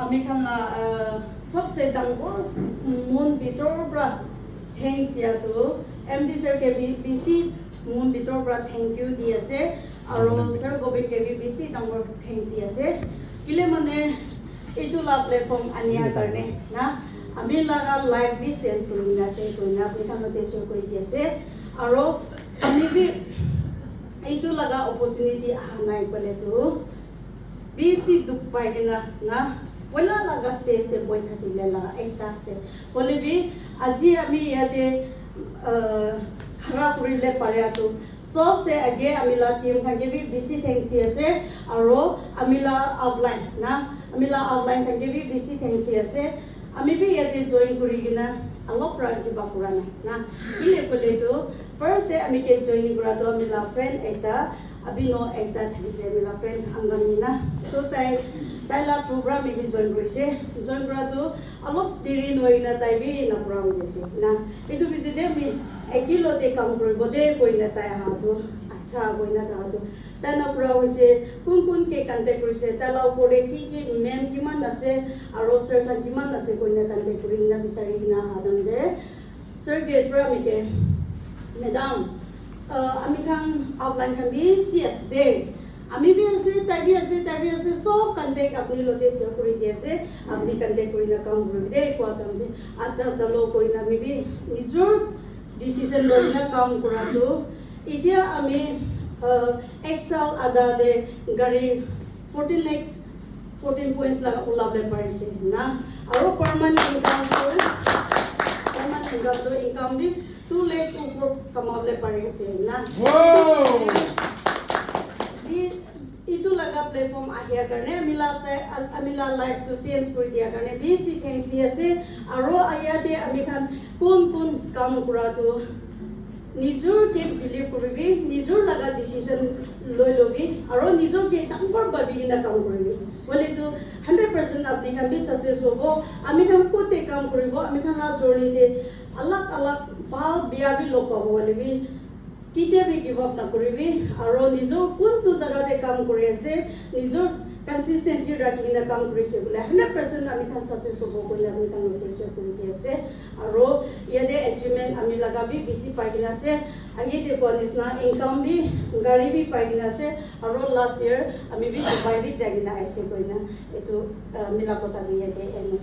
আমি খানা सबसे ডাঙৰ মন ভিতৰৰ পৰা থ্যাঙ্কস দিয়াটো এমডি স্যাৰ কেবিবিসি মন ভিতৰৰ পৰা থ্যাংক ইউ দি আছে আৰু স্যাৰ গোবিন্দ কেবিবিসি ডাঙৰ থ্যাঙ্কস দি আছে কিলে মানে এইটো লা প্লেটফৰ্ম আনিয়াৰ কাৰণে না আমি লাগা লাইফ বি চেঞ্জ কৰি আছে কইনা আপুনি কামতে শ্বেয়াৰ কৰি দি আছে আৰু আমি বি এইটো লাগা অপৰচুনিটি আহা নাই কলেতো বেছি দুখ পাই কিনা না পয়লা লাগা স্টেজতে বই থাকিলে লাগা একটা আছে বলে বি আজি আমি ইয়াতে খাৰা কৰিলে পাৰে আটো सबसे आगे अमिला टीम थाके भी बीसी थैंक्स दी আছে আৰু अमिला आउटलाइन ना अमिला आउटलाइन थाके भी बीसी थैंक्स दी আছে আমি বি ইয়াতে জয়েন কৰি কিনা অলপ ৰাগি বাপুৰা নাই না ইলে কলে তো ফাৰ্স্ট ডে আমি কে জয়েন কৰা তো अमिला फ्रेंड একটা अभिनो একটা থাকিছে अमिला फ्रेंड আংগানি না তো তাইলা প্রোগ্রাম বি জয়েন কৰিছে জয়েন কৰা তো অলপ দেৰি নই না তাই বি না পুৰা হৈছে না এটো বিজি দে আমি একিলোতে কাম কৰিব দে কইনা তাই হাতো আচ্ছা কইনা তাহাতো তানা পুৰা হৈছে কোন কে কন্টেক্ট কৰিছে তালা ওপৰে কি মেম কিমান আছে আৰু স্যাৰ খান কিমান আছে কইনা কন্টেক্ট কৰি না বিচাৰি কিনা হাদম দে স্যাৰ গেছ পৰা মিকে মেডাম আমি খান আউটলাইন খান বি সিএস দে আমি বি আছে তাই বি আছে সব কন্টেক্ট আপনি লোতে শেয়ার কৰি দি আছে আপনি কন্টেক্ট কৰি না কাম কৰি দে কোৱা কাম দে আচ্ছা চলো কইনা আমি বি নিজৰ ডিসিশন লইনা কাম কৰাটো এতিয়া আমি এক্সেল আদা দে গাড়ী 14 lakhs 14 points লাগা ওলাবলে পাৰিছে না আৰু পাৰ্মানেন্ট ইনকাম দি 2 lakhs ওপৰ কমাবলে পাৰিছে না ইটো লাগা প্লেটফৰ্ম আহিয়া কাৰণে আমিলা লাইফ টু চেঞ্জ কৰি দিয়া কাৰণে বেছি থ্যাঙ্কস দি আছে আৰু আয়াতে আমি খান কোন কাম কৰাটো নিজৰ কে বিলিভ কৰিবি নিজৰ লাগা ডিসিশন লৈ লবি আৰু নিজৰ কে ডাঙৰ ভাবি কিনা কাম কৰিবি বলে তো 100% আপনি খান বি সাকসেস হ'ব আমি খান কোতে কাম কৰিব আমি খান লা জৰ্নিতে আলাক ভাল বিয়া বি লগ পাব বলে বি কিতে বি গিভ আপ নকৰিবি আৰু নিজৰ কোনটো জাগাতে কাম কৰি আছে নিজৰ কনসিস্টেন্সি ৰাখি কিনা কাম কৰিছে বলে 100% আমি খান সাকসেস হ'ব বলে আমি কাম কৰিছে কৰি দি আছে আৰু ইয়াতে এচিভমেন্ট আমি লাগাবি বেছি পাই কিনা আছে আগে দে কোনিসনা ইনকাম বি গাড়ী বি পাই কিনা আছে আৰু লাষ্ট ইয়াৰ আমি বি দুবাই বি যাই কিনা আছে কইনা এটো মিলা কথা দি ইয়াতে এনে